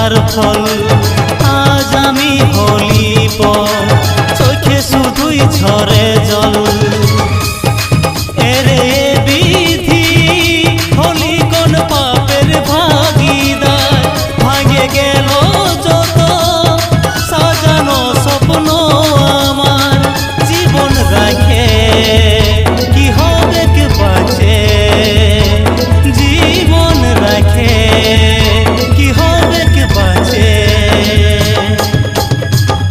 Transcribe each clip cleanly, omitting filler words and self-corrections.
কথার ফল আজ আমি হলি পর চোখে শুধুই ঝরে জল এরে বিধি হলি কোন পাপের ভাগিদার ভাঙে গেল যত সাজানো স্বপ্ন আমার জীবন রাখে কি হবে কে বাঁচে জীবন রাখে কি হবে কে বাঁচে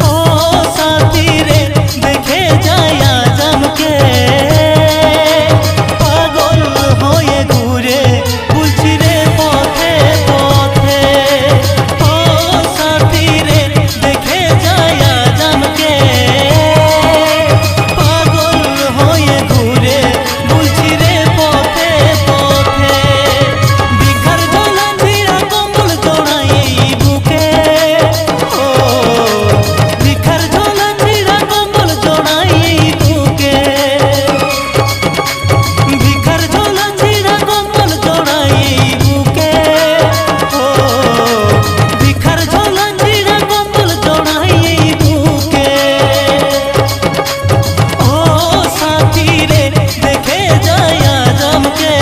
ও সাথী রে দেখে যায় আজ আমাকে পাগল হয়ে ঘুরে বুঝছি রে পথে পথে ও সাথী রে দেখে যায় আজ আমাকে পাগল হয়ে ঘুরে বুঝছি রে পথে পথে ভিখার ঝোলা ছিঁড়া কম্বল জড়াই এই বুকে ও ভিখার ঝোলা ছিঁড়া কম্বল জড়াই এই বুকে ভিখার ঝোলা ছিঁড়া কম্বল জড়াই এই বুকে ও ভিখার ঝোলা ছিঁড়া কম্বল জড়াই এই বুকে ও সাথী রে দেখে যায় আজ আমাকে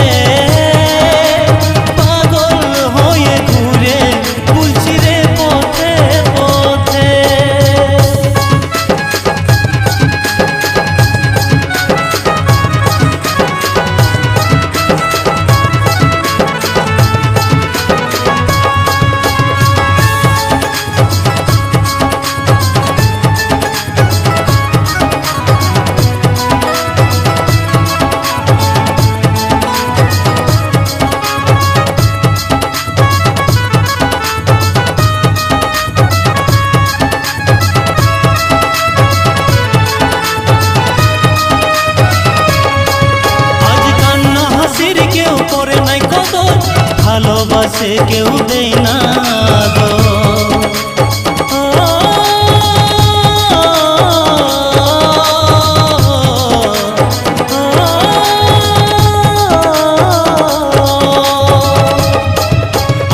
পাগল হয়ে ঘুরে বুঝছি রে পথে পথে আজ কান্না হাসির কেউ করে নাই কদর ভালোবাসে কেউ দেয় না গো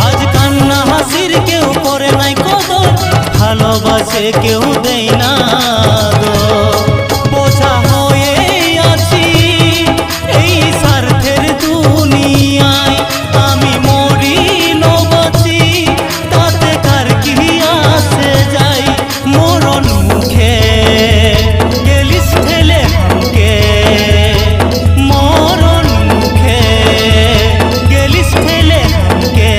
আজ কান্না হাসির কেউ করে নাই কদর ভালোবাসে কেউ দেয় না গো বোঝা হয়ে আছি এই স্বার্থের দুনিয়ায় আমি মরি না বাঁচি তাতে কার কি আসে যাই মরণ মুখে গেলিস ঠেলে আমাকে মরণ মুখে গেলিস ঠেলে আমাকে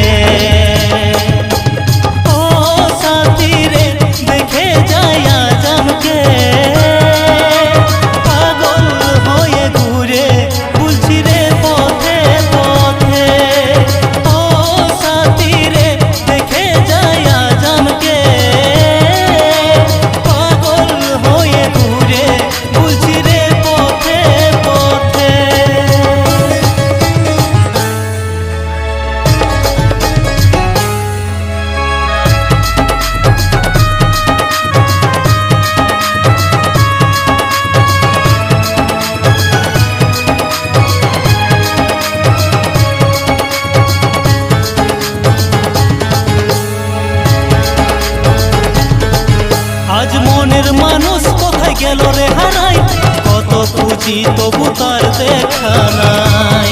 ও সাথী রে দেখে যায় আজ আমাকে পাগল হয়ে ঘুরে বুঝছি রে পথে পথে ও সাথী রে দেখে যায় আজ আমাকে পাগল হয়ে ঘুরে বুঝছি রে পথে পথে আজ মনের মানুষ কোথায় গেল রে হারাই কত খুঁজি তবু তার দেখা নাই